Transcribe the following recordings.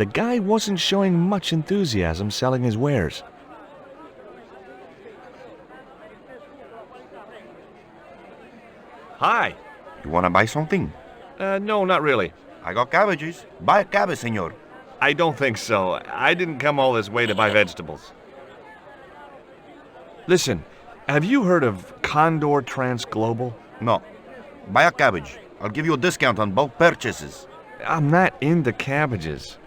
The guy wasn't showing much enthusiasm selling his wares. Hi. You wanna buy something? No, not really. I got cabbages. Buy a cabbage, senor. I don't think so. I didn't come all this way to buy vegetables. Listen, have you heard of Condor Transglobal? No. Buy a cabbage. I'll give you a discount on both purchases. I'm not into cabbages.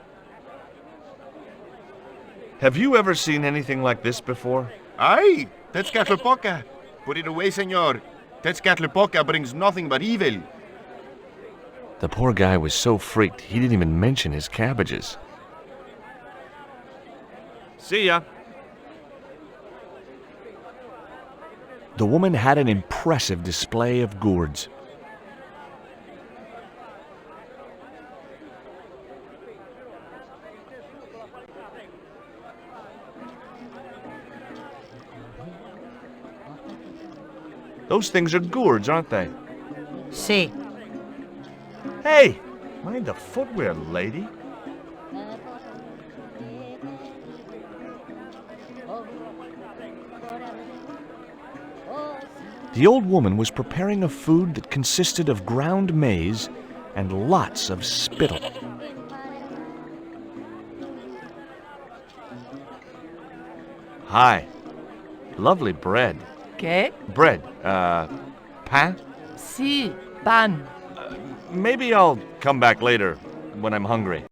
Have you ever seen anything like this before? Aye, Tezcatlipoca. Put it away, senor. Tezcatlipoca brings nothing but evil. The poor guy was so freaked, he didn't even mention his cabbages. See ya. The woman had an impressive display of gourds. Those things are gourds, aren't they? Sí. Hey, mind the footwear, lady. The old woman was preparing a food that consisted of ground maize and lots of spittle. Hi. Lovely bread. ¿Qué? Bread, pain? Sí, pan. Maybe I'll come back later when I'm hungry.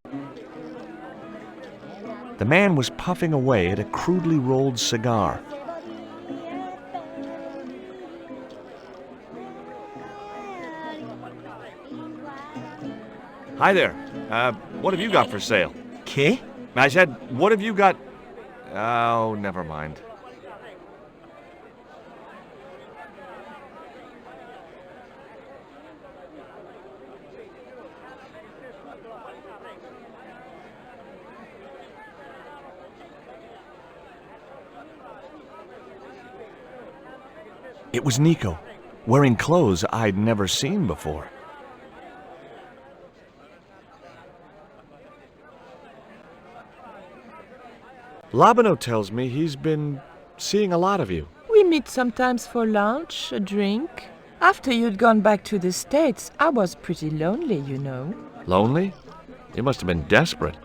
The man was puffing away at a crudely rolled cigar. Hi there. What have you got for sale? ¿Qué? I said, what have you got? Oh, never mind. It was Nico, wearing clothes I'd never seen before. Labano tells me he's been seeing a lot of you. We meet sometimes for lunch, a drink. After you'd gone back to the States, I was pretty lonely, you know. Lonely? You must have been desperate.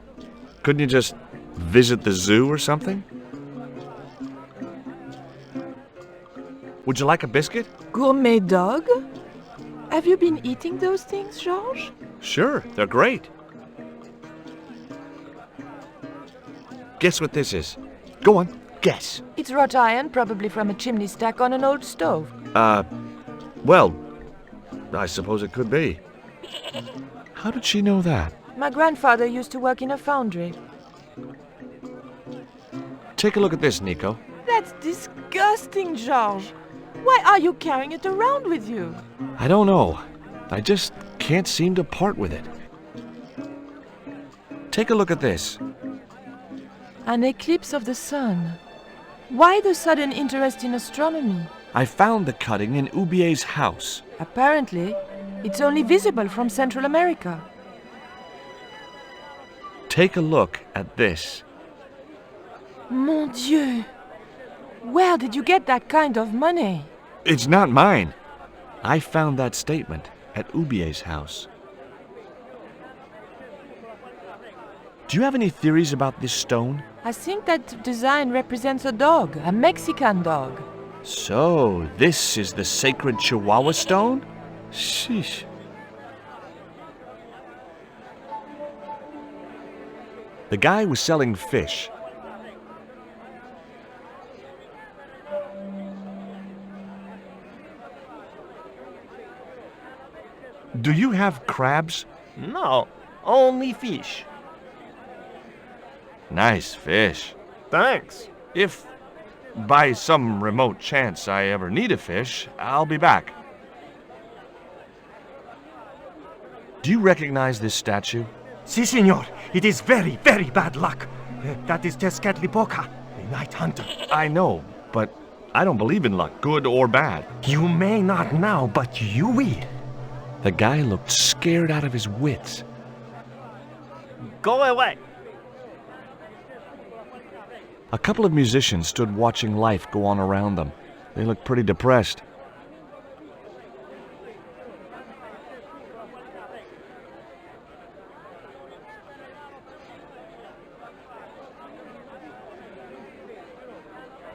Couldn't you just visit the zoo or something? Would you like a biscuit? Gourmet dog? Have you been eating those things, George? Sure, they're great. Guess what this is? Go on, guess. It's wrought iron, probably from a chimney stack on an old stove. Well, I suppose it could be. How did she know that? My grandfather used to work in a foundry. Take a look at this, Nico. That's disgusting, George. Why are you carrying it around with you? I don't know. I just can't seem to part with it. Take a look at this. An eclipse of the sun. Why the sudden interest in astronomy? I found the cutting in Ubier's house. Apparently, it's only visible from Central America. Take a look at this. Mon Dieu! Where did you get that kind of money? It's not mine. I found that statement at Ubier's house. Do you have any theories about this stone? I think that design represents a dog, a Mexican dog. So, this is the sacred Chihuahua stone? Sheesh. The guy was selling fish. Do you have crabs? No, only fish. Nice fish. Thanks. If by some remote chance I ever need a fish, I'll be back. Do you recognize this statue? Si, senor. It is very, very bad luck. That is Tezcatlipoca, a night hunter. I know, but I don't believe in luck, good or bad. You may not now, but you will. The guy looked scared out of his wits. Go away. A couple of musicians stood watching life go on around them. They looked pretty depressed.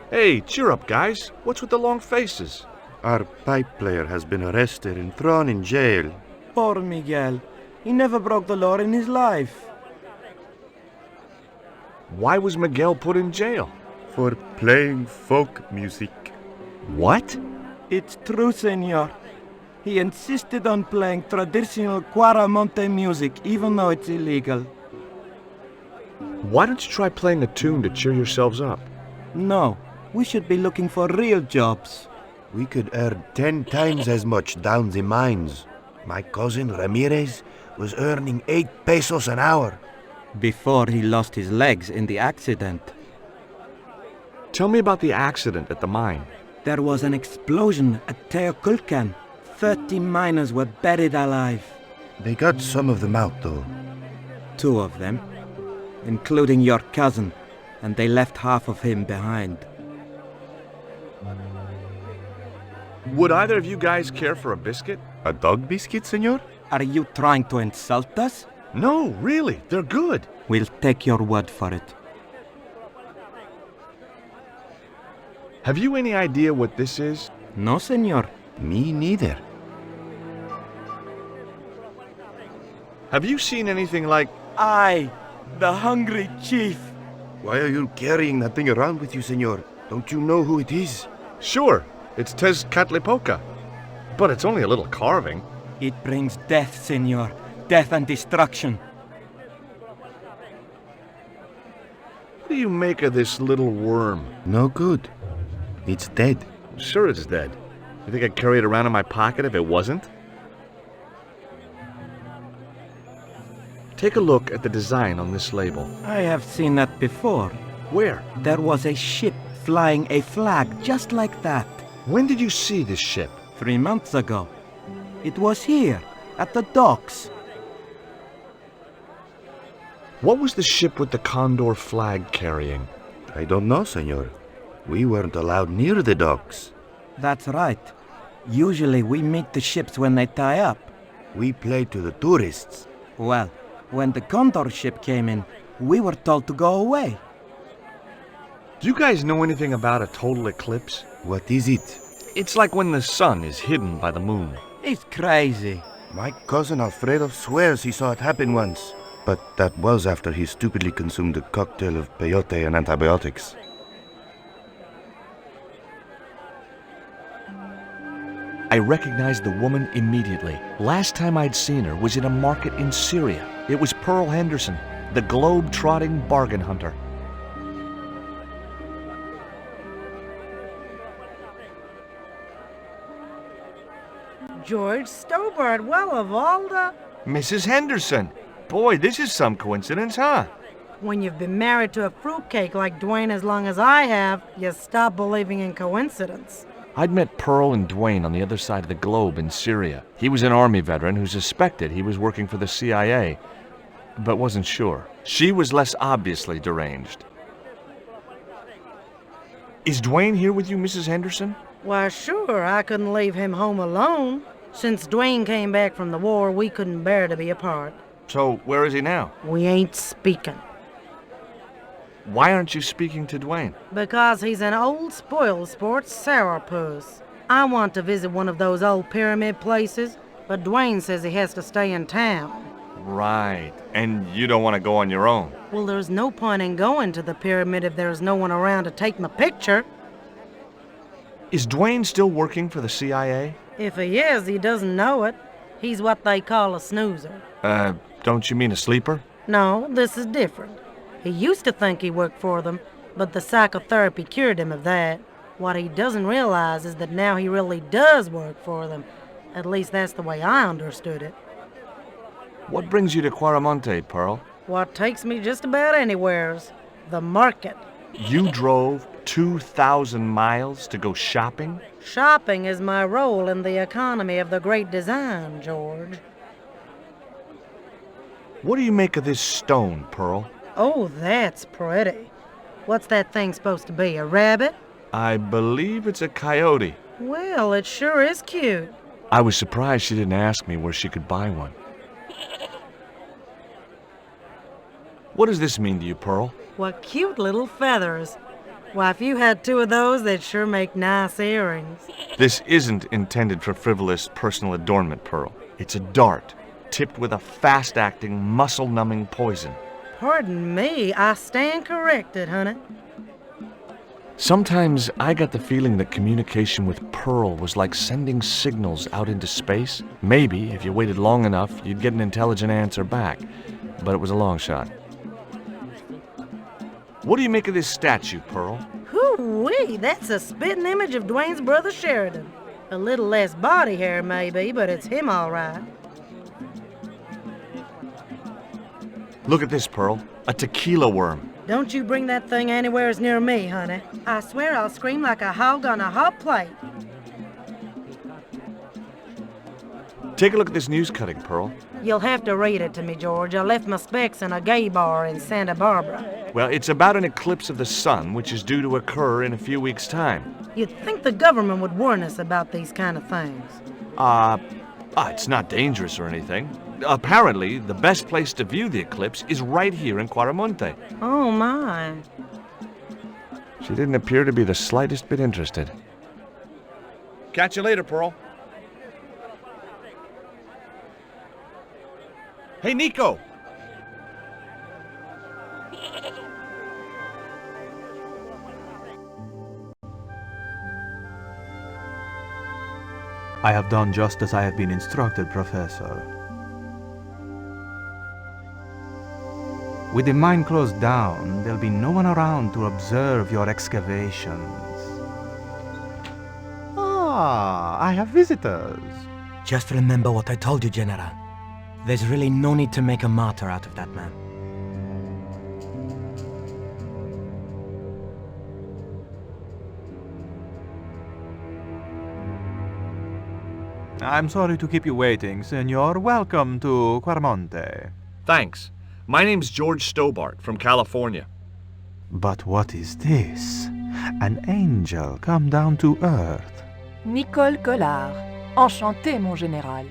Hey, cheer up, guys. What's with the long faces? Our pipe player has been arrested and thrown in jail. Poor Miguel. He never broke the law in his life. Why was Miguel put in jail? For playing folk music. What? It's true, senor. He insisted on playing traditional Quaramonte music, even though it's illegal. Why don't you try playing a tune to cheer yourselves up? No, we should be looking for real jobs. We could earn 10 times as much down the mines. My cousin Ramirez was earning 8 pesos an hour. Before he lost his legs in the accident. Tell me about the accident at the mine. There was an explosion at Teoculcan. 30 miners were buried alive. They got some of them out, though. 2 of them, including your cousin, and they left half of him behind. Would either of you guys care for a biscuit? A dog biscuit, senor? Are you trying to insult us? No, really, they're good. We'll take your word for it. Have you any idea what this is? No, senor. Me neither. Have you seen anything like... I, the hungry chief. Why are you carrying that thing around with you, senor? Don't you know who it is? Sure, it's Tezcatlipoca. But it's only a little carving. It brings death, senor. Death and destruction. What do you make of this little worm? No good. It's dead. Sure it's dead. You think I'd carry it around in my pocket if it wasn't? Take a look at the design on this label. I have seen that before. Where? There was a ship flying a flag just like that. When did you see this ship? 3 months ago. It was here, at the docks. What was the ship with the condor flag carrying? I don't know, senor. We weren't allowed near the docks. That's right. Usually we meet the ships when they tie up. We play to the tourists. Well, when the condor ship came in, we were told to go away. Do you guys know anything about a total eclipse? What is it? It's like when the sun is hidden by the moon. It's crazy. My cousin Alfredo swears he saw it happen once. But that was after he stupidly consumed a cocktail of peyote and antibiotics. I recognized the woman immediately. Last time I'd seen her was in a market in Syria. It was Pearl Henderson, the globe-trotting bargain hunter. George Stobart, well, of all the... Mrs. Henderson! Boy, this is some coincidence, huh? When you've been married to a fruitcake like Dwayne as long as I have, you stop believing in coincidence. I'd met Pearl and Dwayne on the other side of the globe in Syria. He was an Army veteran who suspected he was working for the CIA, but wasn't sure. She was less obviously deranged. Is Dwayne here with you, Mrs. Henderson? Why, sure, I couldn't leave him home alone. Since Dwayne came back from the war, we couldn't bear to be apart. So, where is he now? We ain't speaking. Why aren't you speaking to Dwayne? Because he's an old spoil sport sourpuss. I want to visit one of those old pyramid places, but Dwayne says he has to stay in town. Right. And you don't want to go on your own? Well, there's no point in going to the pyramid if there's no one around to take my picture. Is Dwayne still working for the CIA? If he is, he doesn't know it. He's what they call a snoozer. Don't you mean a sleeper? No, this is different. He used to think he worked for them, but the psychotherapy cured him of that. What he doesn't realize is that now he really does work for them. At least that's the way I understood it. What brings you to Quaramonte, Pearl? What takes me just about anywheres. The market. You drove 2,000 miles to go shopping? Shopping is my role in the economy of the Great Design, George. What do you make of this stone, Pearl? Oh, that's pretty. What's that thing supposed to be, a rabbit? I believe it's a coyote. Well, it sure is cute. I was surprised she didn't ask me where she could buy one. What does this mean to you, Pearl? What cute little feathers. Why, if you had two of those, they'd sure make nice earrings. This isn't intended for frivolous personal adornment, Pearl. It's a dart, tipped with a fast-acting, muscle-numbing poison. Pardon me, I stand corrected, honey. Sometimes I got the feeling that communication with Pearl was like sending signals out into space. Maybe, if you waited long enough, you'd get an intelligent answer back. But it was a long shot. What do you make of this statue, Pearl? Hoo-wee, that's a spitting image of Dwayne's brother Sheridan. A little less body hair, maybe, but it's him all right. Look at this, Pearl. A tequila worm. Don't you bring that thing anywheres near me, honey. I swear I'll scream like a hog on a hot plate. Take a look at this news cutting, Pearl. You'll have to read it to me, George. I left my specs in a gay bar in Santa Barbara. Well, it's about an eclipse of the sun, which is due to occur in a few weeks' time. You'd think the government would warn us about these kind of things. It's not dangerous or anything. Apparently, the best place to view the eclipse is right here in Quaramonte. Oh, my. She didn't appear to be the slightest bit interested. Catch you later, Pearl. Hey, Nico! I have done just as I have been instructed, Professor. With the mine closed down, there'll be no one around to observe your excavations. Ah, I have visitors. Just remember what I told you, General. There's really no need to make a martyr out of that man. I'm sorry to keep you waiting, Senor. Welcome to Quaramonte. Thanks. My name's George Stobart from California. But what is this? An angel come down to earth. Nicole Collard. Enchantée, mon général.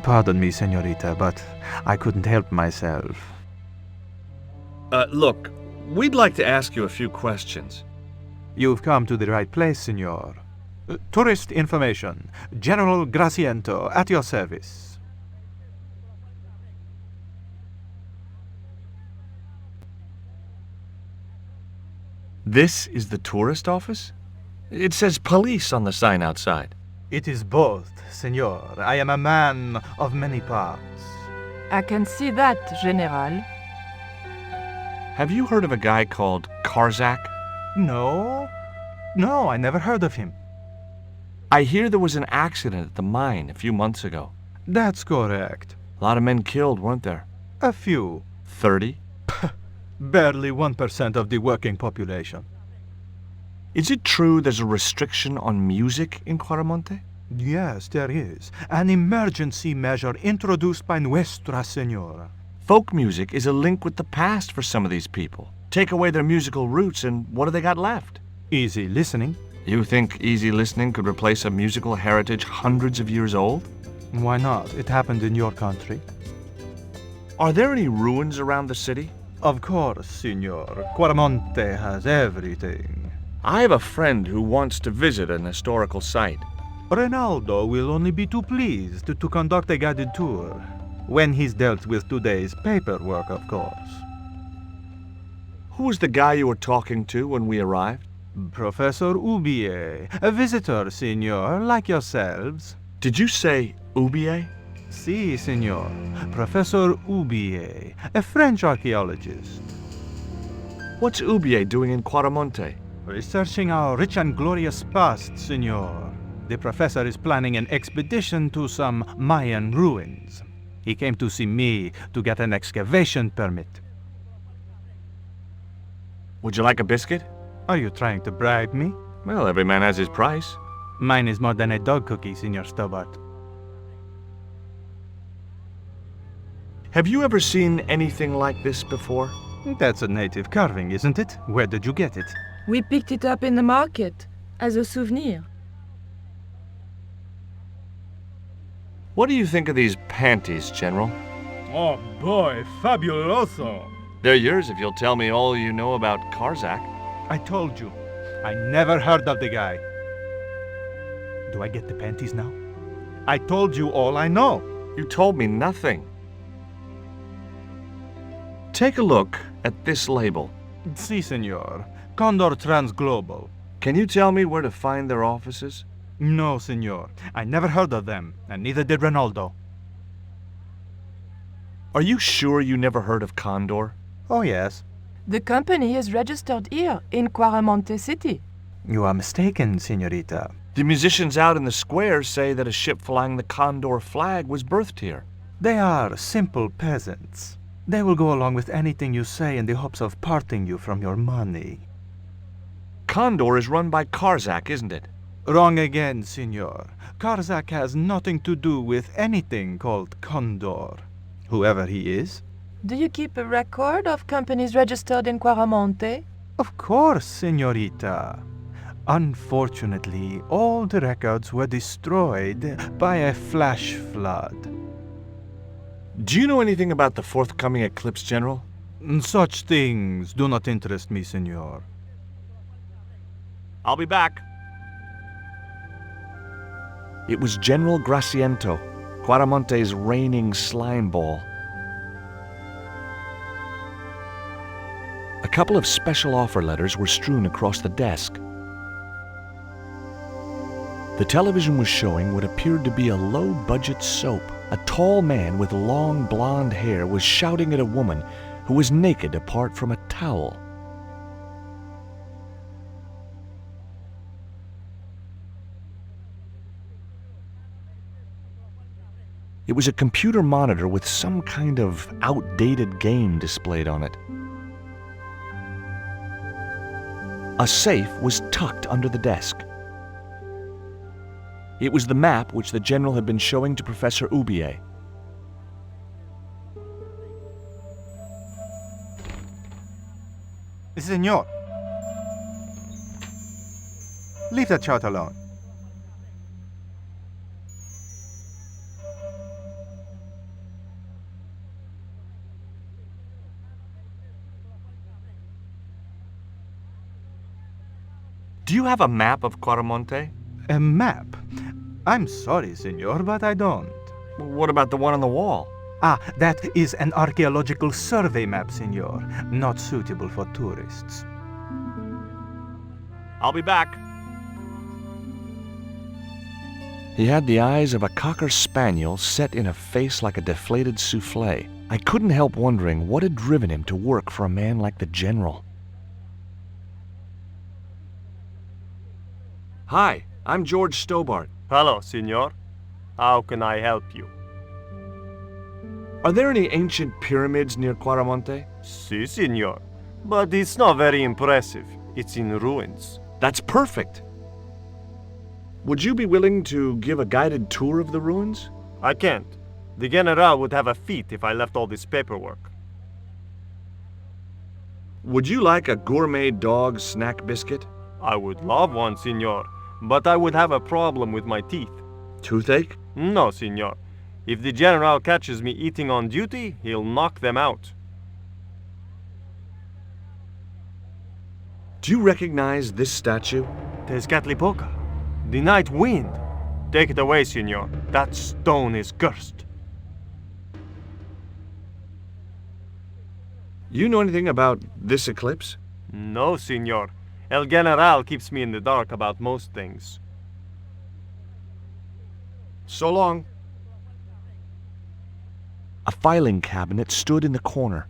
Pardon me, Senorita, but I couldn't help myself. Look, we'd like to ask you a few questions. You've come to the right place, Senor. Tourist information. General Graciento, at your service. This is the tourist office? It says police on the sign outside. It is both, Senor. I am a man of many parts. I can see that, General. Have you heard of a guy called Karzak? No, I never heard of him. I hear there was an accident at the mine a few months ago. That's correct. A lot of men killed, weren't there? A few. 30? Barely 1% of the working population. Is it true there's a restriction on music in Quaramonte? Yes, there is. An emergency measure introduced by Nuestra Senora. Folk music is a link with the past for some of these people. Take away their musical roots and what do they got left? Easy listening. You think easy listening could replace a musical heritage hundreds of years old? Why not? It happened in your country. Are there any ruins around the city? Of course, Signor. Quaramonte has everything. I have a friend who wants to visit an historical site. Ronaldo will only be too pleased to conduct a guided tour. When he's dealt with today's paperwork, of course. Who was the guy you were talking to when we arrived? Professor Ubier, a visitor, Signor, like yourselves. Did you say Ubier? Si, Signor. Professor Ubier, a French archaeologist. What's Ubier doing in Quaramonte? Researching our rich and glorious past, Signor. The professor is planning an expedition to some Mayan ruins. He came to see me to get an excavation permit. Would you like a biscuit? Are you trying to bribe me? Well, every man has his price. Mine is more than a dog cookie, Signor Stobart. Have you ever seen anything like this before? That's a native carving, isn't it? Where did you get it? We picked it up in the market as a souvenir. What do you think of these panties, General? Oh boy, fabuloso! They're yours if you'll tell me all you know about Karzak. I told you. I never heard of the guy. Do I get the panties now? I told you all I know. You told me nothing. Take a look at this label. Si, senor. Condor Transglobal. Can you tell me where to find their offices? No, senor. I never heard of them, and neither did Ronaldo. Are you sure you never heard of Condor? Oh, yes. The company is registered here in Quaramonte City. You are mistaken, senorita. The musicians out in the square say that a ship flying the Condor flag was berthed here. They are simple peasants. They will go along with anything you say in the hopes of parting you from your money. Condor is run by Karzak, isn't it? Wrong again, senor. Karzak has nothing to do with anything called Condor. Whoever he is. Do you keep a record of companies registered in Quaramonte? Of course, senorita. Unfortunately, all the records were destroyed by a flash flood. Do you know anything about the forthcoming eclipse, General? Such things do not interest me, senor. I'll be back. It was General Graciento, Quaramonte's reigning slime ball. A couple of special offer letters were strewn across the desk. The television was showing what appeared to be a low-budget soap. A tall man with long blonde hair was shouting at a woman who was naked apart from a towel. It was a computer monitor with some kind of outdated game displayed on it. A safe was tucked under the desk. It was the map which the general had been showing to Professor Oubier. Senor. Leave that child alone. Do you have a map of Quaramonte? A map? I'm sorry, senor, but I don't. What about the one on the wall? Ah, that is an archaeological survey map, senor. Not suitable for tourists. I'll be back. He had the eyes of a cocker spaniel set in a face like a deflated souffle. I couldn't help wondering what had driven him to work for a man like the general. Hi, I'm George Stobart. Hello, senor. How can I help you? Are there any ancient pyramids near Quaramonte? Si, senor. But it's not very impressive. It's in ruins. That's perfect. Would you be willing to give a guided tour of the ruins? I can't. The general would have a fit if I left all this paperwork. Would you like a gourmet dog snack biscuit? I would love one, senor, but I would have a problem with my teeth. Toothache? No, senor. If the general catches me eating on duty, he'll knock them out. Do you recognize this statue? Tezcatlipoca. The night wind. Take it away, senor. That stone is cursed. You know anything about this eclipse? No, senor. El General keeps me in the dark about most things. So long. A filing cabinet stood in the corner.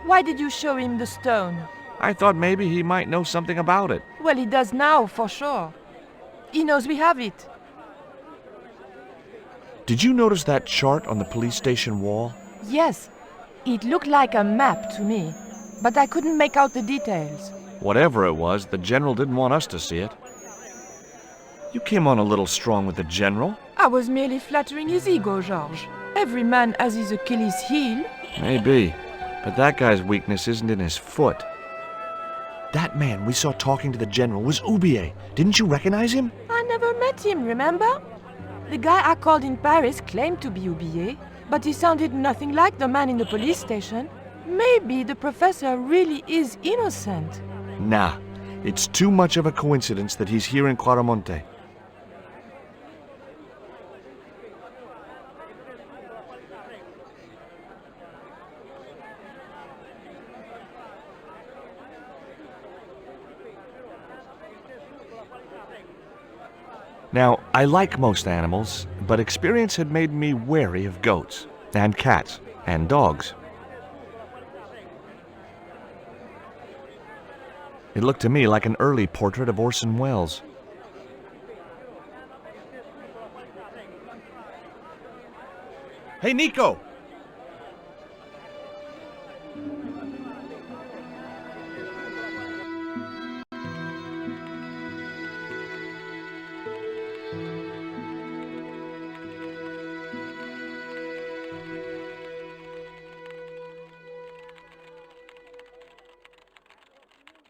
Why did you show him the stone? I thought maybe he might know something about it. Well, he does now, for sure. He knows we have it. Did you notice that chart on the police station wall? Yes, it looked like a map to me, but I couldn't make out the details. Whatever it was, the general didn't want us to see it. You came on a little strong with the general. I was merely flattering his ego, George. Every man has his Achilles heel. Maybe, but that guy's weakness isn't in his foot. That man we saw talking to the general was Oubier. Didn't you recognize him? I never met him, remember? The guy I called in Paris claimed to be Oubier, but he sounded nothing like the man in the police station. Maybe the professor really is innocent. Nah, it's too much of a coincidence that he's here in Quaramonte. Now, I like most animals, but experience had made me wary of goats, and cats, and dogs. It looked to me like an early portrait of Orson Welles. Hey, Nico!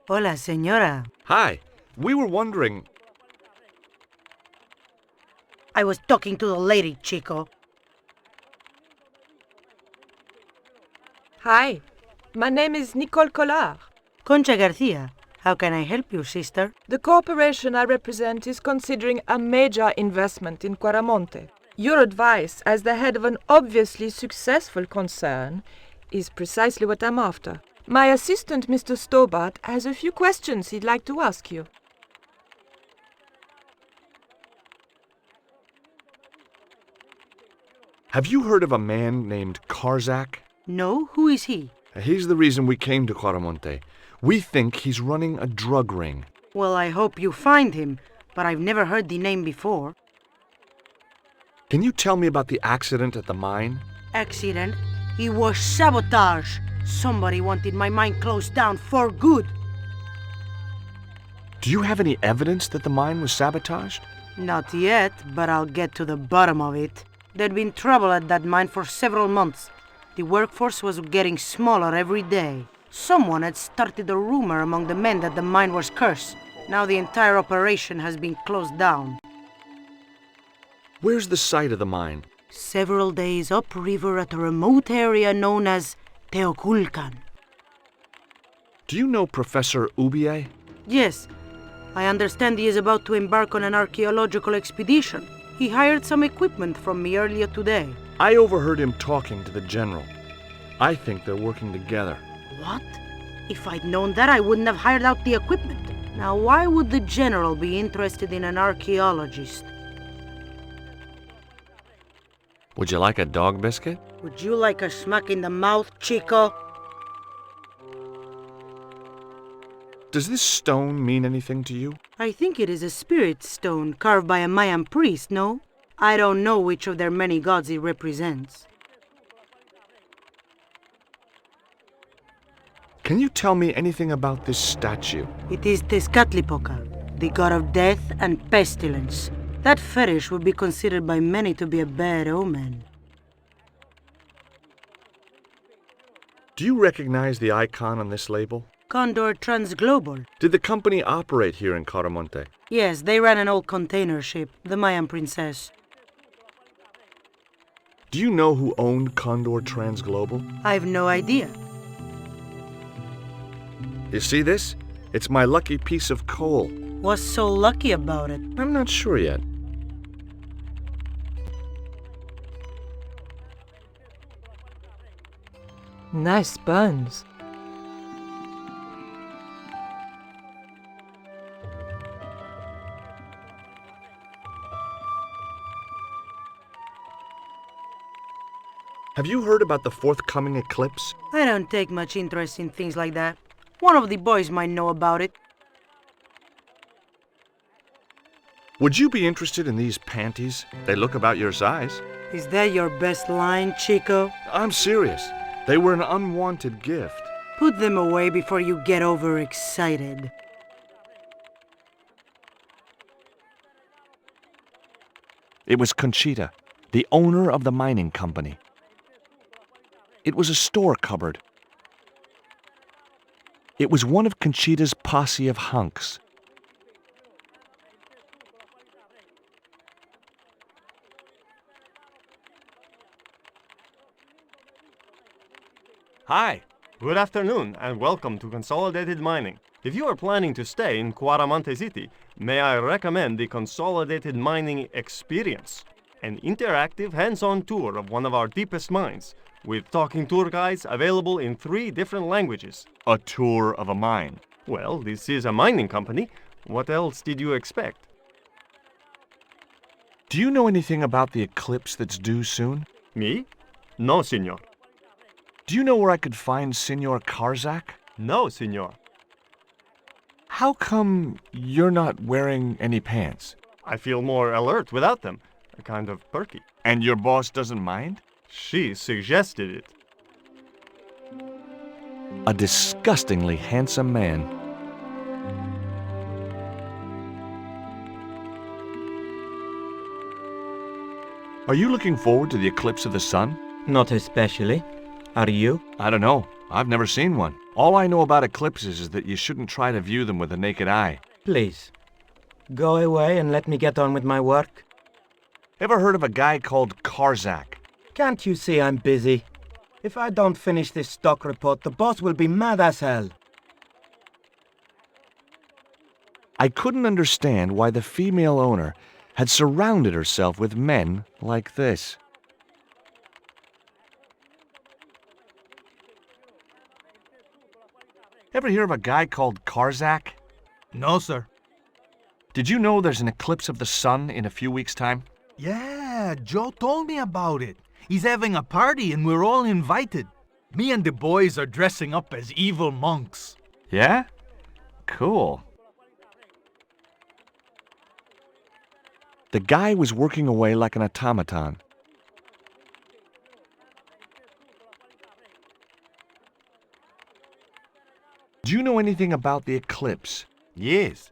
Hola, señora. Hi. We were wondering... I was talking to the lady, Chico. Hi, my name is Nicole Collard. Concha Garcia. How can I help you, sister? The corporation I represent is considering a major investment in Quaramonte. Your advice, as the head of an obviously successful concern, is precisely what I'm after. My assistant, Mr. Stobart, has a few questions he'd like to ask you. Have you heard of a man named Karzak? No? Who is he? He's the reason we came to Quaramonte. We think he's running a drug ring. Well, I hope you find him, but I've never heard the name before. Can you tell me about the accident at the mine? Accident? It was sabotage. Somebody wanted my mine closed down for good. Do you have any evidence that the mine was sabotaged? Not yet, but I'll get to the bottom of it. There'd been trouble at that mine for several months. The workforce was getting smaller every day. Someone had started a rumor among the men that the mine was cursed. Now the entire operation has been closed down. Where's the site of the mine? Several days upriver at a remote area known as Teoculcan. Do you know Professor Oubier? Yes. I understand he is about to embark on an archaeological expedition. He hired some equipment from me earlier today. I overheard him talking to the general. I think they're working together. What? If I'd known that, I wouldn't have hired out the equipment. Now, why would the general be interested in an archaeologist? Would you like a dog biscuit? Would you like a smack in the mouth, Chico? Does this stone mean anything to you? I think it is a spirit stone carved by a Mayan priest, no? I don't know which of their many gods it represents. Can you tell me anything about this statue? It is Tezcatlipoca, the god of death and pestilence. That fetish would be considered by many to be a bad omen. Do you recognize the icon on this label? Condor Transglobal. Did the company operate here in Quaramonte? Yes, they ran an old container ship, the Mayan Princess. Do you know who owned Condor Transglobal? I've no idea. You see this? It's my lucky piece of coal. What's so lucky about it? I'm not sure yet. Nice buns. Have you heard about the forthcoming eclipse? I don't take much interest in things like that. One of the boys might know about it. Would you be interested in these panties? They look about your size. Is that your best line, Chico? I'm serious. They were an unwanted gift. Put them away before you get overexcited. It was Conchita, the owner of the mining company. It was a store cupboard. It was one of Conchita's posse of hunks. Hi. Good afternoon and welcome to Consolidated Mining. If you are planning to stay in Quaramonte City, may I recommend the Consolidated Mining Experience, an interactive hands-on tour of one of our deepest mines, with talking tour guides available in 3 different languages. A tour of a mine. Well, this is a mining company. What else did you expect? Do you know anything about the eclipse that's due soon? Me? No, senor. Do you know where I could find Senor Karzak? No, senor. How come you're not wearing any pants? I feel more alert without them. Kind of perky. And your boss doesn't mind? She suggested it. A disgustingly handsome man. Are you looking forward to the eclipse of the sun? Not especially. Are you? I don't know. I've never seen one. All I know about eclipses is that you shouldn't try to view them with the naked eye. Please, go away and let me get on with my work. Ever heard of a guy called Karzak? Can't you see I'm busy? If I don't finish this stock report, the boss will be mad as hell. I couldn't understand why the female owner had surrounded herself with men like this. Ever hear of a guy called Karzak? No, sir. Did you know there's an eclipse of the sun in a few weeks' time? Yeah, Joe told me about it. He's having a party and we're all invited. Me and the boys are dressing up as evil monks. Yeah? Cool. The guy was working away like an automaton. Do you know anything about the eclipse? Yes,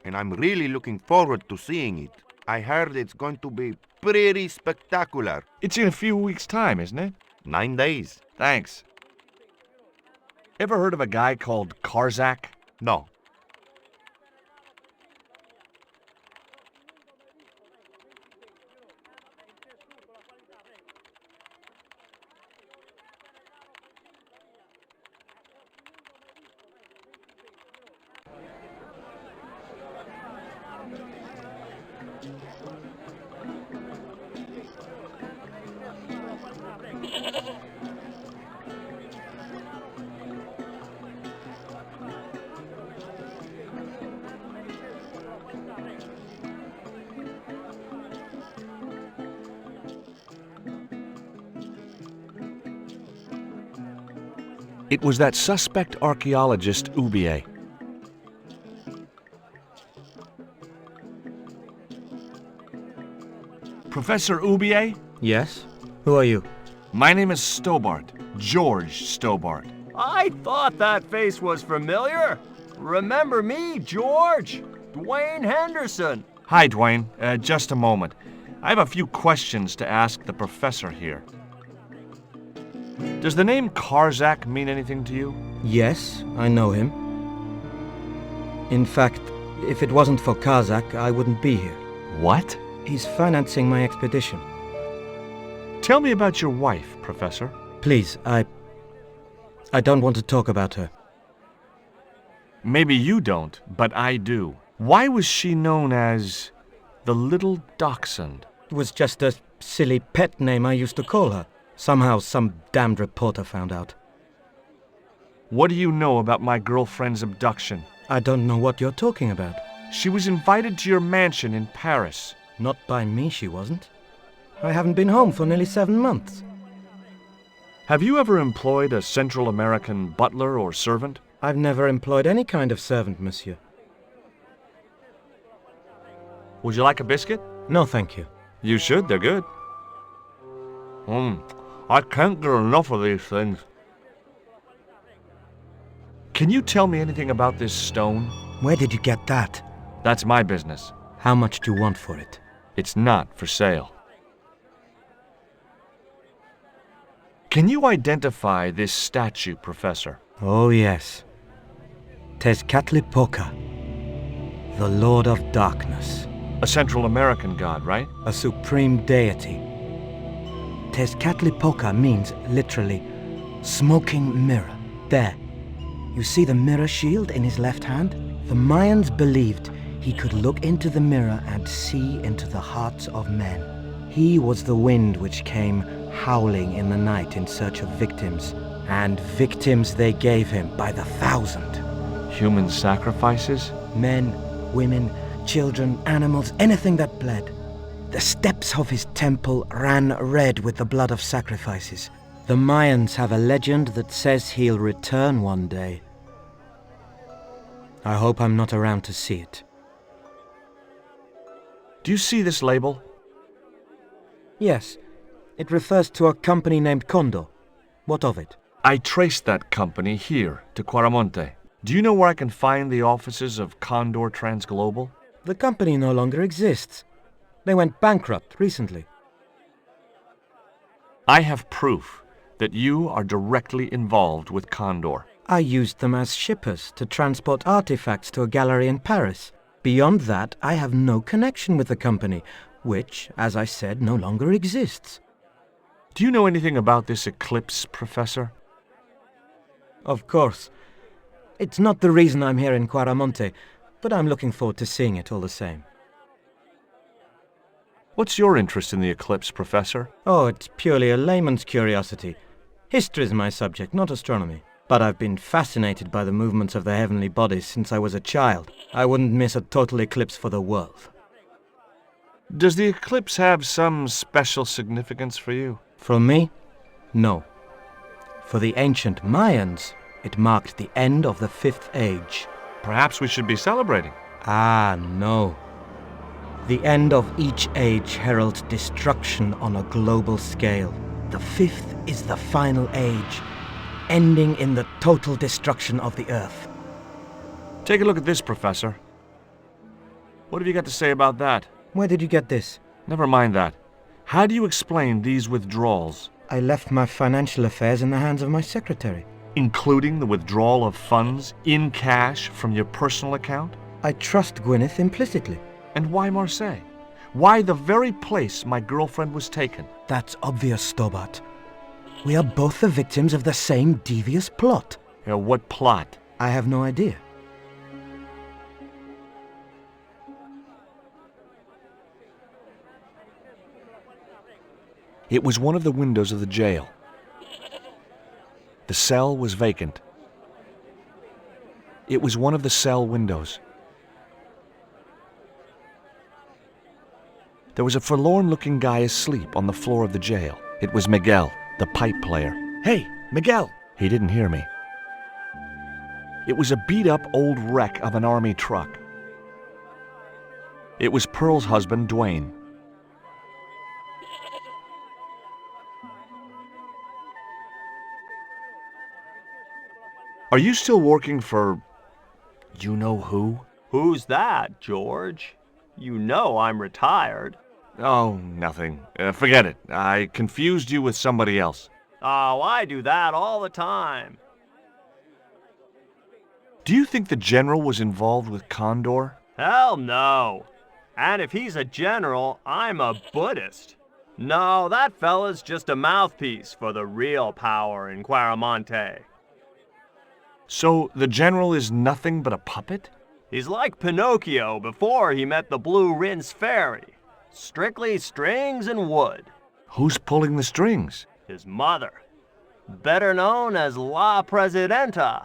and I'm really looking forward to seeing it. I heard it's going to be pretty spectacular. It's in a few weeks' time, isn't it? 9 days. Thanks. Ever heard of a guy called Karzak? No. It was that suspect archaeologist Ubier. Professor Ubier? Yes? Who are you? My name is Stobart, George Stobart. I thought that face was familiar. Remember me, George? Dwayne Henderson. Hi, Dwayne. Just a moment. I have a few questions to ask the professor here. Does the name Karzak mean anything to you? Yes, I know him. In fact, if it wasn't for Karzak, I wouldn't be here. What? He's financing my expedition. Tell me about your wife, Professor. Please, I don't want to talk about her. Maybe you don't, but I do. Why was she known as the Little Dachshund? It was just a silly pet name I used to call her. Somehow some damned reporter found out. What do you know about my girlfriend's abduction? I don't know what you're talking about. She was invited to your mansion in Paris. Not by me, she wasn't. I haven't been home for nearly 7 months. Have you ever employed a Central American butler or servant? I've never employed any kind of servant, monsieur. Would you like a biscuit? No, thank you. You should, they're good. I can't get enough of these things. Can you tell me anything about this stone? Where did you get that? That's my business. How much do you want for it? It's not for sale. Can you identify this statue, Professor? Oh, yes. Tezcatlipoca, the Lord of Darkness. A Central American god, right? A supreme deity. Tezcatlipoca means literally smoking mirror. There. You see the mirror shield in his left hand? The Mayans believed he could look into the mirror and see into the hearts of men. He was the wind which came howling in the night in search of victims, and victims they gave him by the thousand. Human sacrifices? Men, women, children, animals, anything that bled. The steps of his temple ran red with the blood of sacrifices. The Mayans have a legend that says he'll return one day. I hope I'm not around to see it. Do you see this label? Yes. It refers to a company named Condor. What of it? I traced that company here to Quaramonte. Do you know where I can find the offices of Condor Transglobal? The company no longer exists. They went bankrupt recently. I have proof that you are directly involved with Condor. I used them as shippers to transport artifacts to a gallery in Paris. Beyond that, I have no connection with the company, which, as I said, no longer exists. Do you know anything about this eclipse, Professor? Of course. It's not the reason I'm here in Quaramonte, but I'm looking forward to seeing it all the same. What's your interest in the eclipse, Professor? Oh, it's purely a layman's curiosity. History's my subject, not astronomy. But I've been fascinated by the movements of the heavenly bodies since I was a child. I wouldn't miss a total eclipse for the world. Does the eclipse have some special significance for you? For me? No. For the ancient Mayans, it marked the end of the Fifth Age. Perhaps we should be celebrating. Ah, no. The end of each age heralds destruction on a global scale. The fifth is the final age, ending in the total destruction of the Earth. Take a look at this, Professor. What have you got to say about that? Where did you get this? Never mind that. How do you explain these withdrawals? I left my financial affairs in the hands of my secretary. Including the withdrawal of funds in cash from your personal account? I trust Gwyneth implicitly. And why Marseille? Why the very place my girlfriend was taken? That's obvious, Stobart. We are both the victims of the same devious plot. What plot? I have no idea. It was one of the windows of the jail. The cell was vacant. It was one of the cell windows. There was a forlorn-looking guy asleep on the floor of the jail. It was Miguel, the pipe player. Hey, Miguel! He didn't hear me. It was a beat-up old wreck of an army truck. It was Pearl's husband, Dwayne. Are you still working for... you know who? Who's that, George? You know I'm retired. Oh, nothing. Forget it. I confused you with somebody else. Oh, I do that all the time. Do you think the general was involved with Condor? Hell no. And if he's a general, I'm a Buddhist. No, that fella's just a mouthpiece for the real power in Quaramonte. So the general is nothing but a puppet? He's like Pinocchio before he met the Blue Rinse Fairy. Strictly strings and wood. Who's pulling the strings? His mother. Better known as La Presidenta,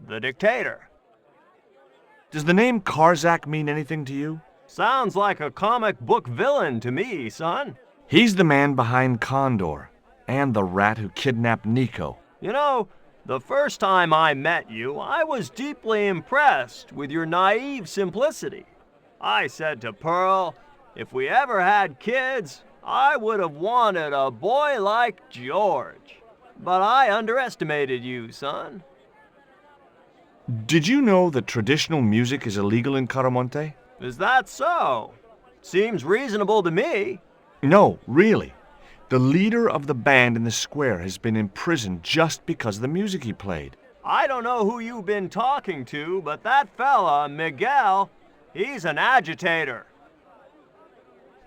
the dictator. Does the name Karzak mean anything to you? Sounds like a comic book villain to me, son. He's the man behind Condor, and the rat who kidnapped Nico. You know, the first time I met you, I was deeply impressed with your naive simplicity. I said to Pearl, if we ever had kids, I would have wanted a boy like George. But I underestimated you, son. Did you know that traditional music is illegal in Quaramonte? Is that so? Seems reasonable to me. No, really. The leader of the band in the square has been imprisoned just because of the music he played. I don't know who you've been talking to, but that fella, Miguel, he's an agitator.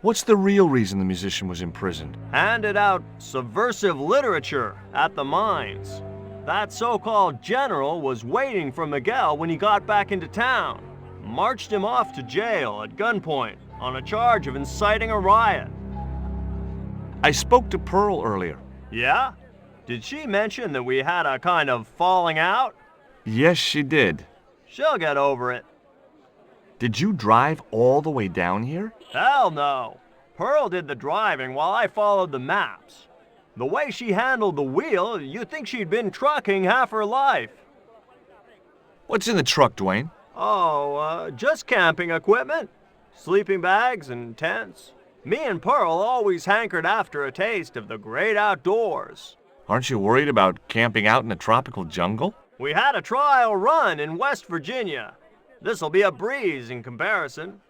What's the real reason the musician was imprisoned? Handed out subversive literature at the mines. That so-called general was waiting for Miguel when he got back into town. Marched him off to jail at gunpoint on a charge of inciting a riot. I spoke to Pearl earlier. Yeah? Did she mention that we had a kind of falling out? Yes, she did. She'll get over it. Did you drive all the way down here? Hell no. Pearl did the driving while I followed the maps. The way she handled the wheel, you'd think she'd been trucking half her life. What's in the truck, Dwayne? Oh, just camping equipment. Sleeping bags and tents. Me and Pearl always hankered after a taste of the great outdoors. Aren't you worried about camping out in a tropical jungle? We had a trial run in West Virginia. This'll be a breeze in comparison.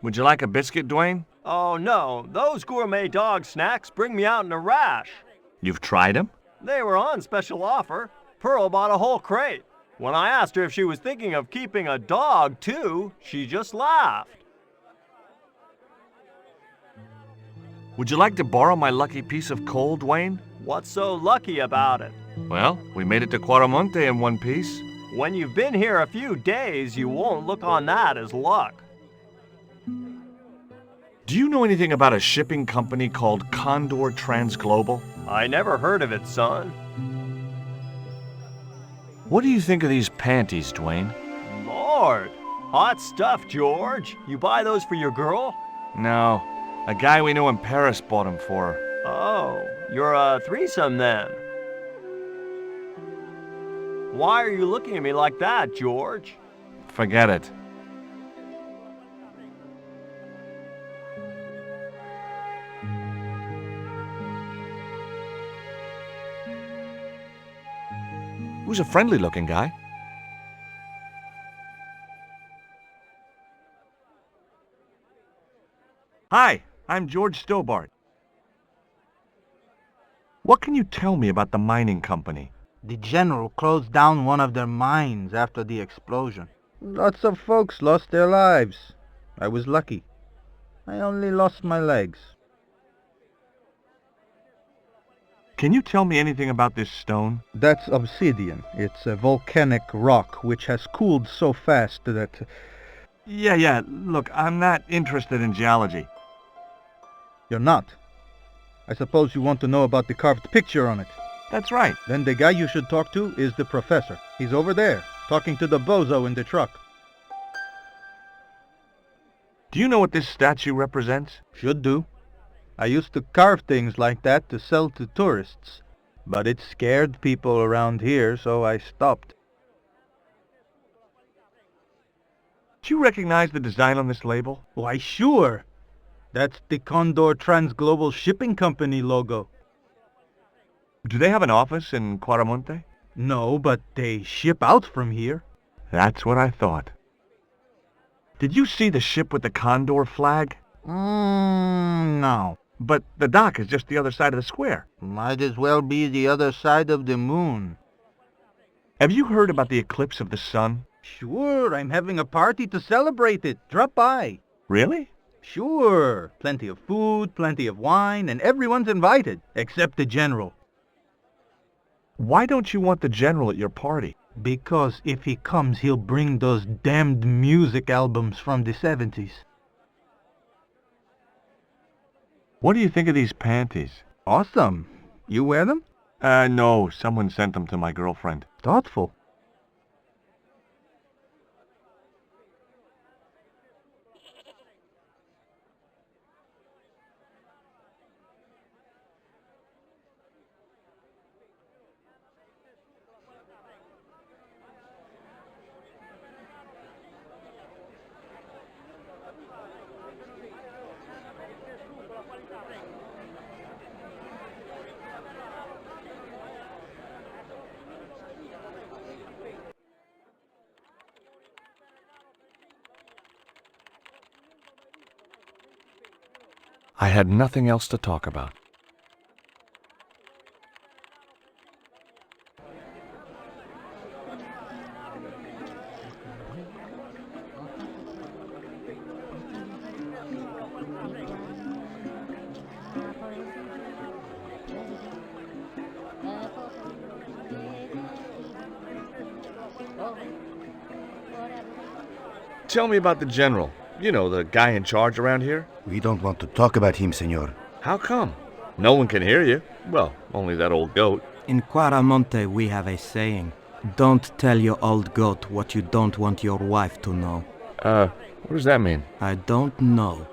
Would you like a biscuit, Dwayne? Oh no, those gourmet dog snacks bring me out in a rash. You've tried them? They were on special offer. Pearl bought a whole crate. When I asked her if she was thinking of keeping a dog too, she just laughed. Would you like to borrow my lucky piece of coal, Dwayne? What's so lucky about it? Well, we made it to Quaramonte in one piece. When you've been here a few days, you won't look on that as luck. Do you know anything about a shipping company called Condor Transglobal? I never heard of it, son. What do you think of these panties, Dwayne? Lord, hot stuff, George. You buy those for your girl? No, a guy we know in Paris bought them for her. Oh, you're a threesome then. Why are you looking at me like that, George? Forget it. Who's a friendly-looking guy? Hi, I'm George Stobart. What can you tell me about the mining company? The general closed down one of their mines after the explosion. Lots of folks lost their lives. I was lucky. I only lost my legs. Can you tell me anything about this stone? That's obsidian. It's a volcanic rock which has cooled so fast that... Yeah, look, I'm not interested in geology. You're not? I suppose you want to know about the carved picture on it. That's right. Then the guy you should talk to is the professor. He's over there, talking to the bozo in the truck. Do you know what this statue represents? Should do. I used to carve things like that to sell to tourists. But it scared people around here, so I stopped. Do you recognize the design on this label? Why, sure. That's the Condor Transglobal Shipping Company logo. Do they have an office in Quaramonte? No, but they ship out from here. That's what I thought. Did you see the ship with the Condor flag? No. But the dock is just the other side of the square. Might as well be the other side of the moon. Have you heard about the eclipse of the sun? Sure, I'm having a party to celebrate it. Drop by. Really? Sure. Plenty of food, plenty of wine, and everyone's invited, except the general. Why don't you want the general at your party? Because if he comes, he'll bring those damned music albums from the 70s. What do you think of these panties? Awesome. You wear them? No. Someone sent them to my girlfriend. Thoughtful. I had nothing else to talk about. Tell me about the general. You know, the guy in charge around here. We don't want to talk about him, senor. How come? No one can hear you. Well, only that old goat. In Quaramonte, we have a saying. Don't tell your old goat what you don't want your wife to know. What does that mean? I don't know.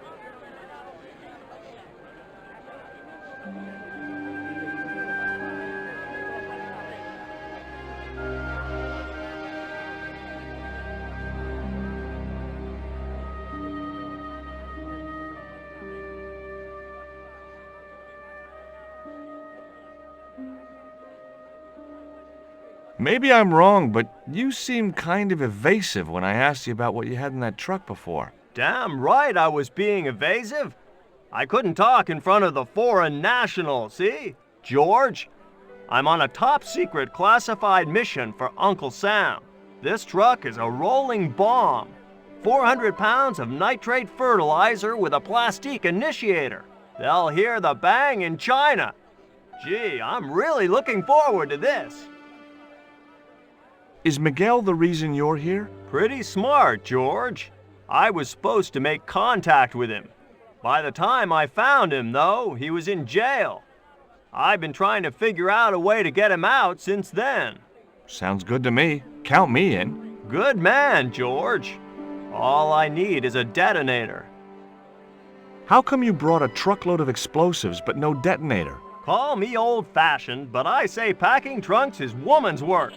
Maybe I'm wrong, but you seemed kind of evasive when I asked you about what you had in that truck before. Damn right I was being evasive. I couldn't talk in front of the foreign national, see? George, I'm on a top-secret classified mission for Uncle Sam. This truck is a rolling bomb. 400 pounds of nitrate fertilizer with a plastique initiator. They'll hear the bang in China. Gee, I'm really looking forward to this. Is Miguel the reason you're here? Pretty smart, George. I was supposed to make contact with him. By the time I found him, though, he was in jail. I've been trying to figure out a way to get him out since then. Sounds good to me. Count me in. Good man, George. All I need is a detonator. How come you brought a truckload of explosives but no detonator? Call me old-fashioned, but I say packing trunks is woman's work.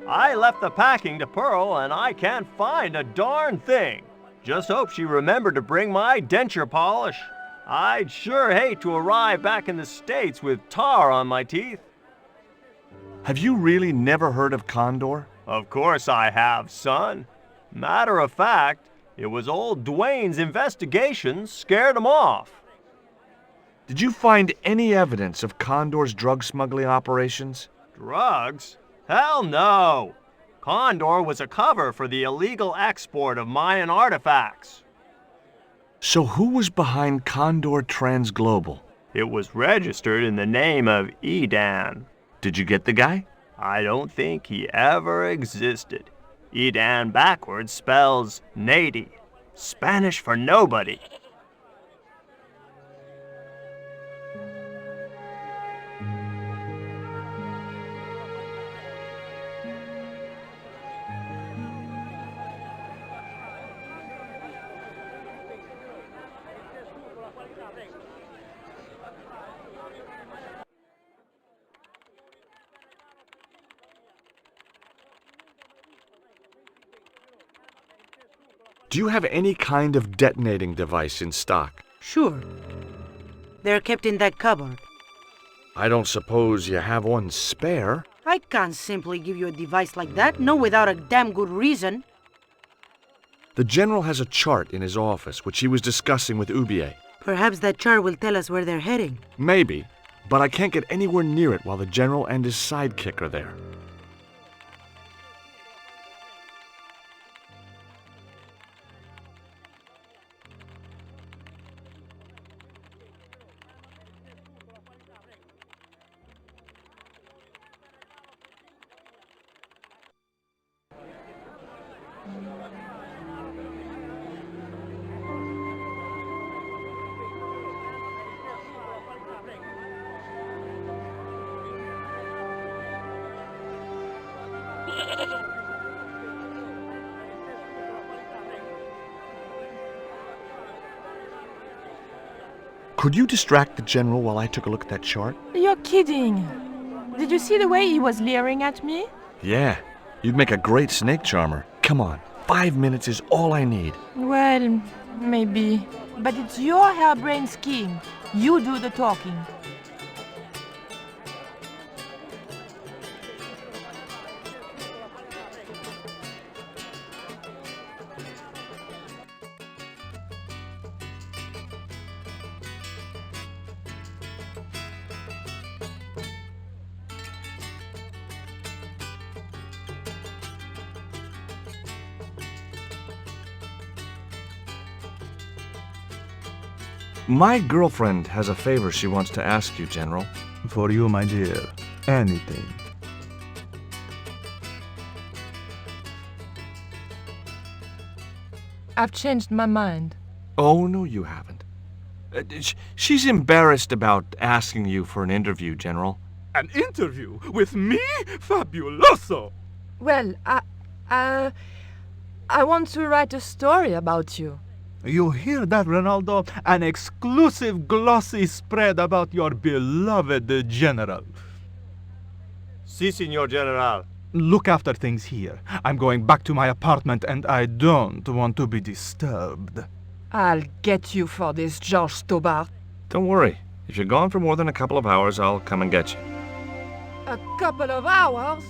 I left the packing to Pearl, and I can't find a darn thing. Just hope she remembered to bring my denture polish. I'd sure hate to arrive back in the States with tar on my teeth. Have you really never heard of Condor? Of course I have, son. Matter of fact, it was old Dwayne's investigations scared him off. Did you find any evidence of Condor's drug smuggling operations? Drugs? Hell no! Condor was a cover for the illegal export of Mayan artifacts. So who was behind Condor Transglobal? It was registered in the name of Edan. Did you get the guy? I don't think he ever existed. Edan backwards spells Nady, Spanish for nobody. Do you have any kind of detonating device in stock? Sure. They're kept in that cupboard. I don't suppose you have one spare? I can't simply give you a device like that, no without a damn good reason. The general has a chart in his office, which he was discussing with Ubier. Perhaps that chart will tell us where they're heading. Maybe, but I can't get anywhere near it while the general and his sidekick are there. Could you distract the general while I took a look at that chart? You're kidding. Did you see the way he was leering at me? Yeah, you'd make a great snake charmer. Come on, 5 minutes is all I need. Well, maybe. But it's your harebrained scheme. You do the talking. My girlfriend has a favor she wants to ask you, General. For you, my dear, anything. I've changed my mind. Oh, no, you haven't. She's embarrassed about asking you for an interview, General. An interview with me? Fabuloso! Well, I want to write a story about you. You hear that, Ronaldo? An exclusive glossy spread about your beloved General. Si, Signor General. Look after things here. I'm going back to my apartment and I don't want to be disturbed. I'll get you for this, George Stobart. Don't worry. If you're gone for more than a couple of hours, I'll come and get you. A couple of hours?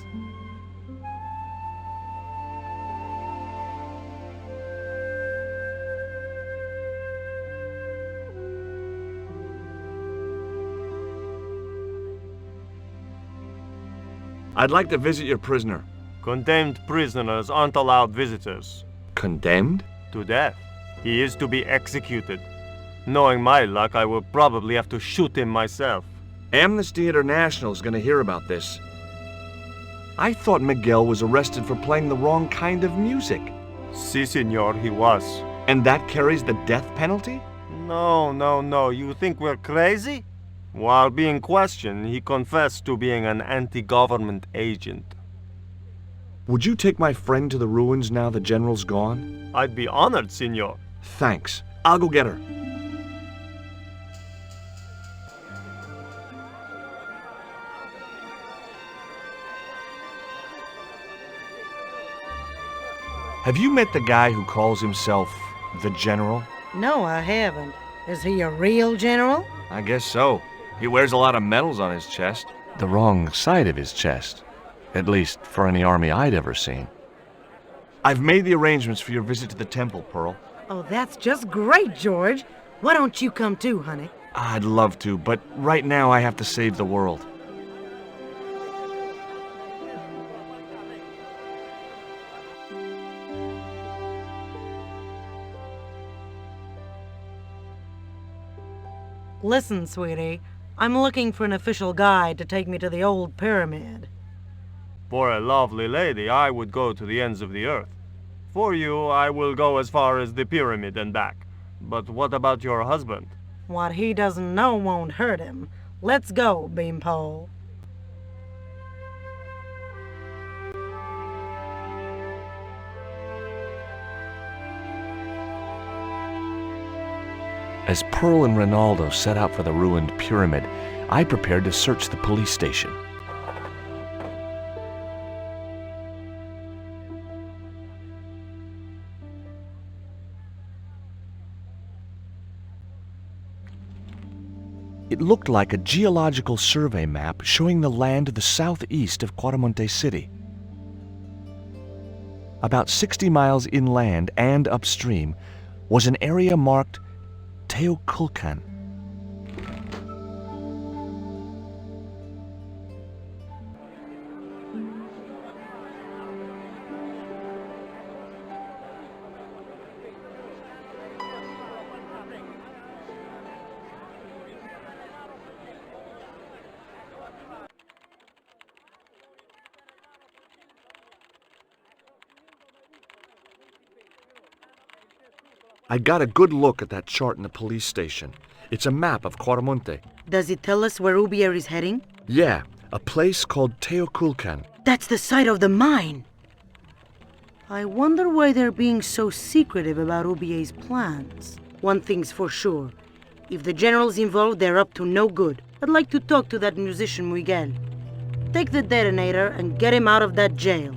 I'd like to visit your prisoner. Condemned prisoners aren't allowed visitors. Condemned? To death. He is to be executed. Knowing my luck, I will probably have to shoot him myself. Amnesty International is going to hear about this. I thought Miguel was arrested for playing the wrong kind of music. Si, Signor, he was. And that carries the death penalty? No. You think we're crazy? While being questioned, he confessed to being an anti-government agent. Would you take my friend to the ruins now the General's gone? I'd be honored, Signor. Thanks. I'll go get her. Have you met the guy who calls himself the General? No, I haven't. Is he a real general? I guess so. He wears a lot of medals on his chest. The wrong side of his chest. At least for any army I'd ever seen. I've made the arrangements for your visit to the temple, Pearl. Oh, that's just great, George. Why don't you come too, honey? I'd love to, but right now I have to save the world. Listen, sweetie. I'm looking for an official guide to take me to the old pyramid. For a lovely lady, I would go to the ends of the earth. For you, I will go as far as the pyramid and back. But what about your husband? What he doesn't know won't hurt him. Let's go, Beanpole. As Pearl and Ronaldo set out for the ruined pyramid, I prepared to search the police station. It looked like a geological survey map showing the land to the southeast of Quaramonte City. About 60 miles inland and upstream was an area marked Teoculcan. I got a good look at that chart in the police station. It's a map of Quaramonte. Does it tell us where Ubier is heading? Yeah, a place called Teoculcan. That's the site of the mine. I wonder why they're being so secretive about Ubier's plans. One thing's for sure. If the general's involved, they're up to no good. I'd like to talk to that musician Miguel. Take the detonator and get him out of that jail.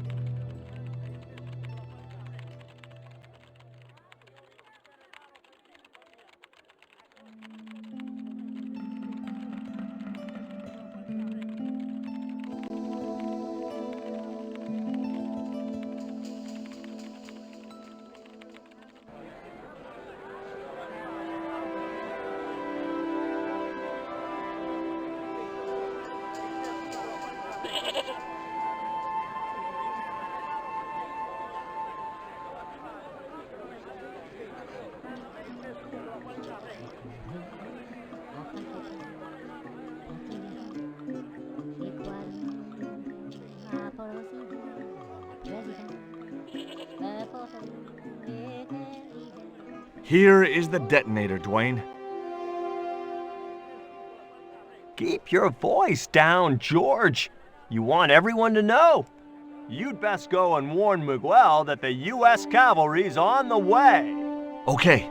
Here is the detonator, Dwayne. Keep your voice down, George. You want everyone to know. You'd best go and warn Miguel that the U.S. cavalry's on the way. Okay.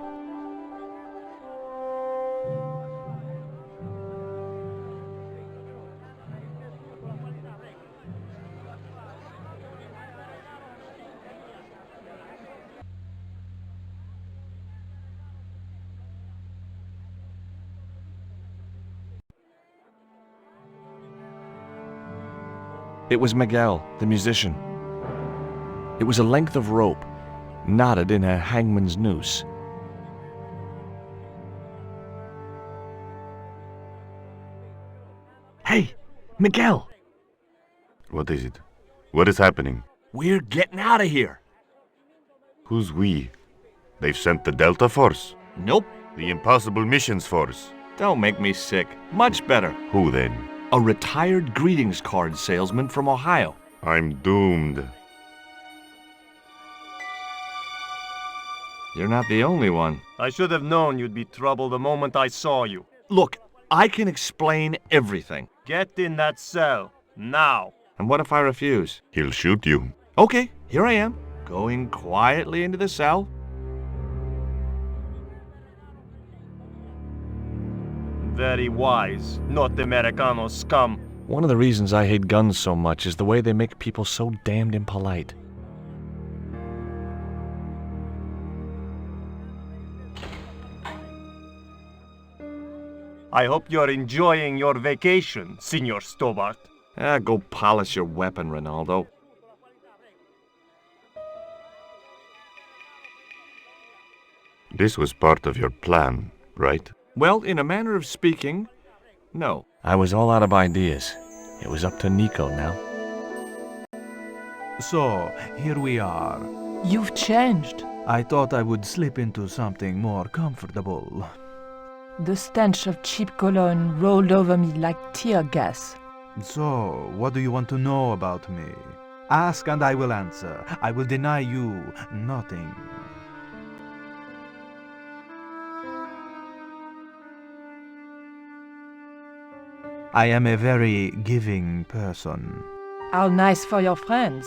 It was Miguel, the musician. It was a length of rope, knotted in a hangman's noose. Hey, Miguel! What is it? What is happening? We're getting out of here. Who's we? They've sent the Delta Force? Nope. The Impossible Missions Force? Don't make me sick. Much better. Who then? A retired greetings card salesman from Ohio. I'm doomed. You're not the only one. I should have known you'd be trouble the moment I saw you. Look, I can explain everything. Get in that cell, now. And what if I refuse? He'll shoot you. Okay, here I am, going quietly into the cell. Very wise, North Americano scum. One of the reasons I hate guns so much is the way they make people so damned impolite. I hope you're enjoying your vacation, Senor Stobart. Go polish your weapon, Ronaldo. This was part of your plan, right? Well, in a manner of speaking, no. I was all out of ideas. It was up to Nico now. So, here we are. You've changed. I thought I would slip into something more comfortable. The stench of cheap cologne rolled over me like tear gas. So, what do you want to know about me? Ask and I will answer. I will deny you nothing. I am a very giving person. How nice for your friends.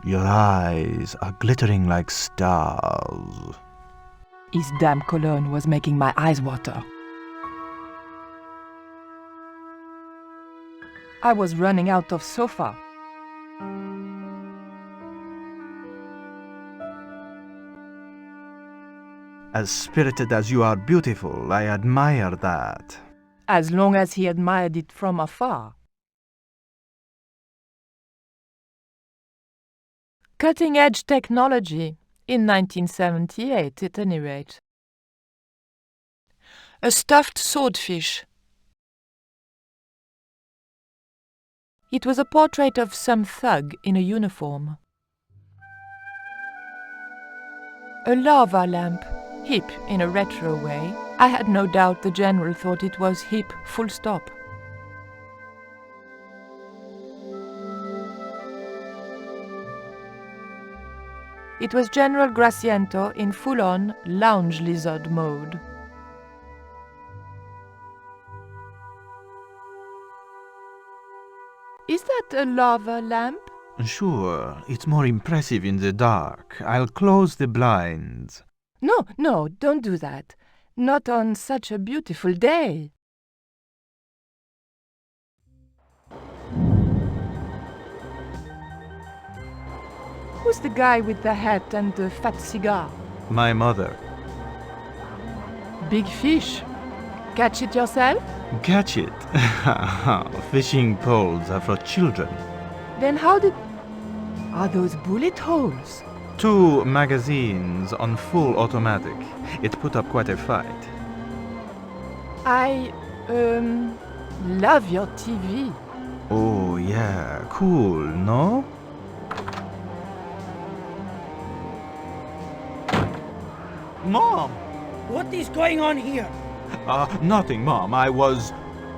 Your eyes are glittering like stars. His damn cologne was making my eyes water. I was running out of sofa. As spirited as you are beautiful, I admire that. As long as he admired it from afar. Cutting-edge technology, in 1978 at any rate. A stuffed swordfish. It was a portrait of some thug in a uniform. A lava lamp, hip in a retro way. I had no doubt the general thought it was hip, full stop. It was General Graciento in full-on lounge lizard mode. Is that a lava lamp? Sure, it's more impressive in the dark. I'll close the blinds. No, don't do that. Not on such a beautiful day. Who's the guy with the hat and the fat cigar? My mother. Big fish. Catch it yourself? Catch it. Fishing poles are for children. Then how did... Are those bullet holes? 2 magazines on full automatic. It put up quite a fight. I, love your TV. Oh yeah, cool, no? Mom! What is going on here? Nothing, Mom. I was...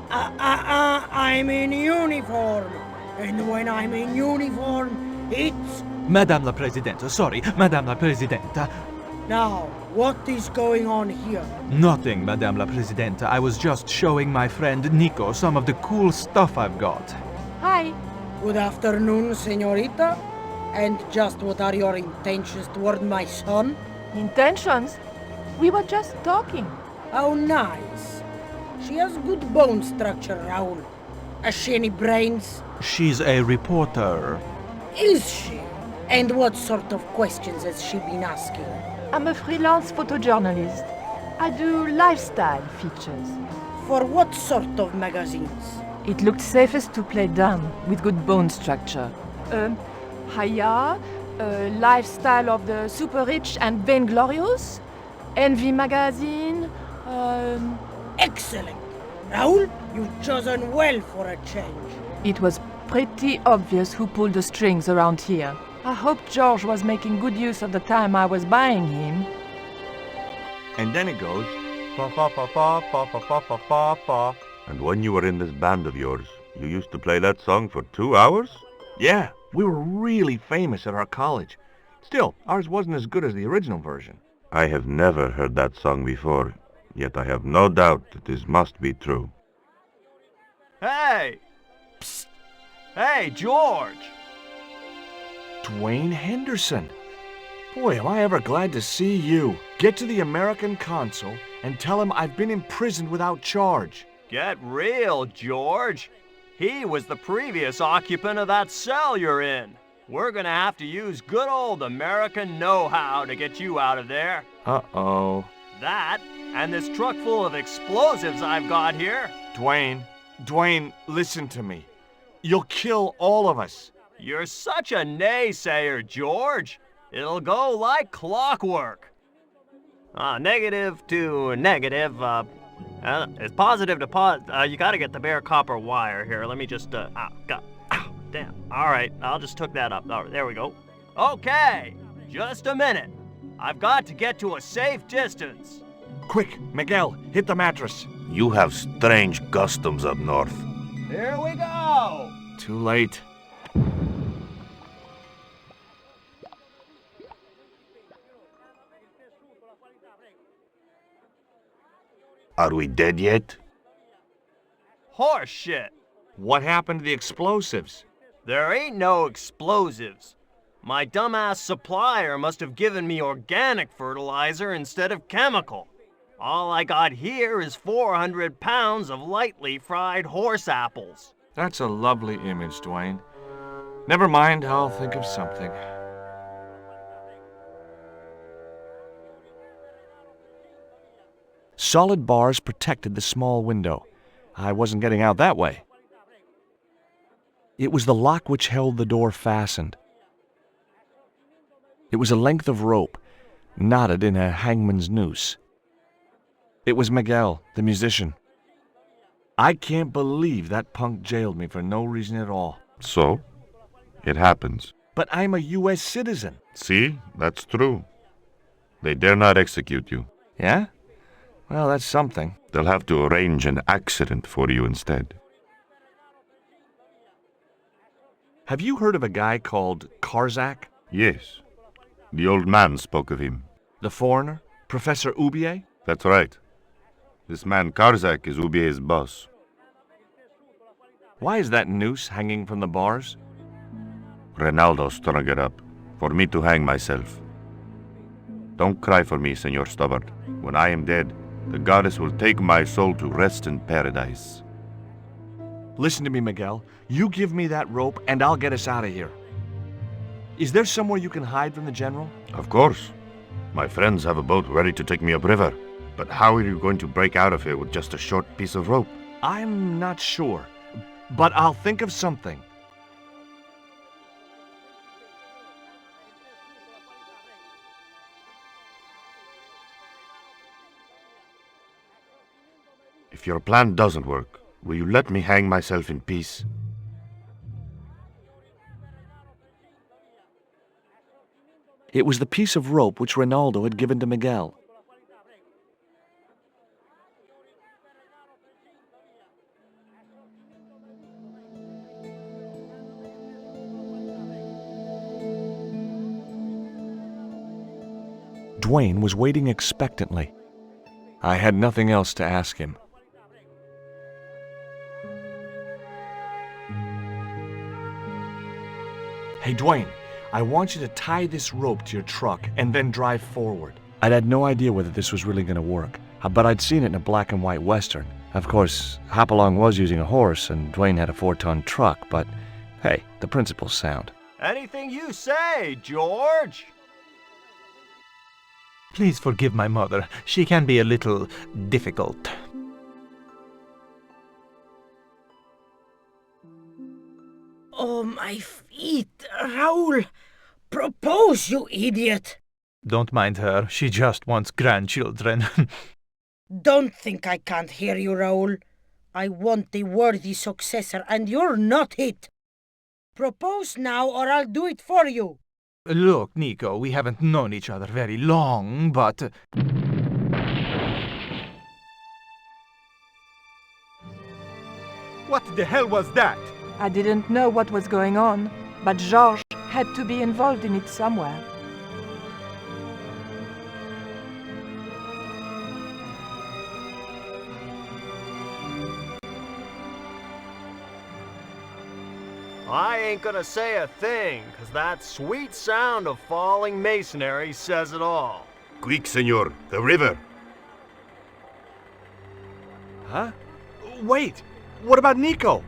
I'm in uniform. And when I'm in uniform, it's Madame la Presidente, sorry, Madame la Presidente. Now, what is going on here? Nothing, Madame la Presidente. I was just showing my friend Nico some of the cool stuff I've got. Hi. Good afternoon, señorita. And just what are your intentions toward my son? Intentions? We were just talking. How nice. She has good bone structure, Raoul. Has she any brains? She's a reporter. Is she? And what sort of questions has she been asking? I'm a freelance photojournalist. I do lifestyle features. For what sort of magazines? It looked safest to play dumb with good bone structure. Haya, lifestyle of the super rich and vainglorious, Envy magazine, Excellent! Raoul, you've chosen well for a change. It was pretty obvious who pulled the strings around here. I hope George was making good use of the time I was buying him. And then it goes, pa pa pa pa pa pa pa pa pa pa. And when you were in this band of yours, you used to play that song for 2 hours? Yeah, we were really famous at our college. Still, ours wasn't as good as the original version. I have never heard that song before, yet I have no doubt that this must be true. Hey! Psst! Hey, George! Dwayne Henderson. Boy, am I ever glad to see you. Get to the American consul and tell him I've been imprisoned without charge. Get real, George. He was the previous occupant of that cell you're in. We're gonna have to use good old American know-how to get you out of there. Uh-oh. That, and this truck full of explosives I've got here. Dwayne, listen to me. You'll kill all of us. You're such a naysayer, George. It'll go like clockwork. Negative to negative, it's positive to you gotta get the bare copper wire here. Let me just, damn. All right, I'll just hook that up. There we go. Okay, just a minute. I've got to get to a safe distance. Quick, Miguel, hit the mattress. You have strange customs up north. Here we go. Too late. Are we dead yet? Horse shit. What happened to the explosives? There ain't no explosives. My dumbass supplier must have given me organic fertilizer instead of chemical. All I got here is 400 pounds of lightly fried horse apples. That's a lovely image, Dwayne. Never mind, I'll think of something. Solid bars protected the small window. I wasn't getting out that way. It was the lock which held the door fastened. It was a length of rope, knotted in a hangman's noose. It was Miguel, the musician. I can't believe that punk jailed me for no reason at all. So? It happens. But I'm a U.S. citizen. See? That's true. They dare not execute you. Yeah? Well, that's something. They'll have to arrange an accident for you instead. Have you heard of a guy called Karzak? Yes. The old man spoke of him. The foreigner? Professor Oubier? That's right. This man Karzak is Oubier's boss. Why is that noose hanging from the bars? Ronaldo strung it up, for me to hang myself. Don't cry for me, Senor Stubbard. When I am dead, the goddess will take my soul to rest in paradise. Listen to me, Miguel. You give me that rope and I'll get us out of here. Is there somewhere you can hide from the General? Of course. My friends have a boat ready to take me upriver. But how are you going to break out of here with just a short piece of rope? I'm not sure, but I'll think of something. If your plan doesn't work, will you let me hang myself in peace? It was the piece of rope which Ronaldo had given to Miguel. Dwayne was waiting expectantly. I had nothing else to ask him. Hey, Dwayne, I want you to tie this rope to your truck and then drive forward. I'd had no idea whether this was really going to work, but I'd seen it in a black and white Western. Of course, Hopalong was using a horse and Dwayne had a 4-ton truck, but hey, the principle's sound. Anything you say, George! Please forgive my mother. She can be a little difficult. Oh, my feet, Raoul! Propose, you idiot! Don't mind her. She just wants grandchildren. Don't think I can't hear you, Raoul. I want the worthy successor, and you're not it. Propose now, or I'll do it for you. Look, Nico, we haven't known each other very long, but... What the hell was that? I didn't know what was going on, but George had to be involved in it somewhere. I ain't gonna say a thing, 'cause that sweet sound of falling masonry says it all. Quick, senor, the river. Huh? Wait! What about Nico?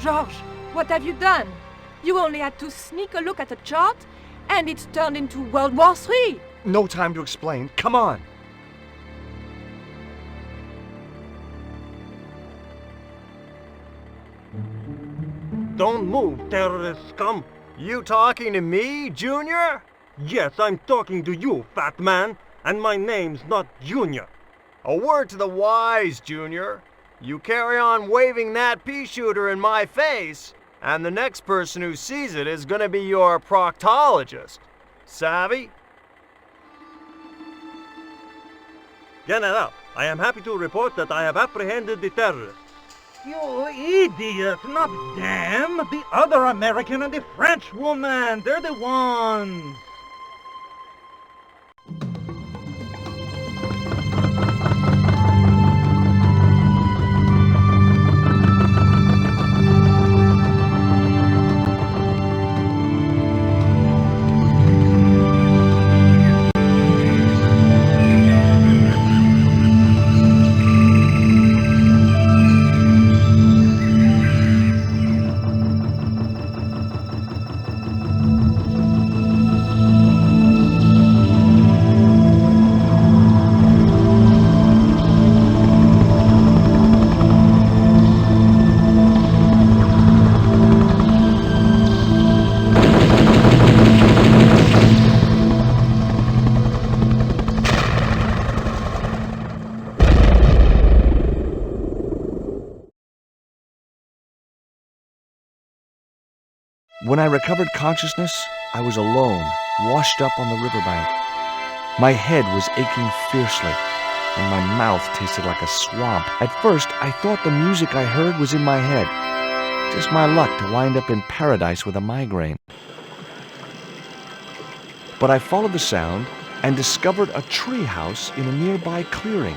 George, what have you done? You only had to sneak a look at a chart, and it's turned into World War III. No time to explain. Come on! Don't move, terrorist scum. You talking to me, Junior? Yes, I'm talking to you, fat man. And my name's not Junior. A word to the wise, Junior. You carry on waving that pea shooter in my face, and the next person who sees it is gonna be your proctologist. Savvy? Get it up. I am happy to report that I have apprehended the terrorists. You idiot, not them. The other American and the French woman. They're the ones. When I recovered consciousness, I was alone, washed up on the riverbank. My head was aching fiercely, and my mouth tasted like a swamp. At first, I thought the music I heard was in my head. Just my luck to wind up in paradise with a migraine. But I followed the sound and discovered a tree house in a nearby clearing.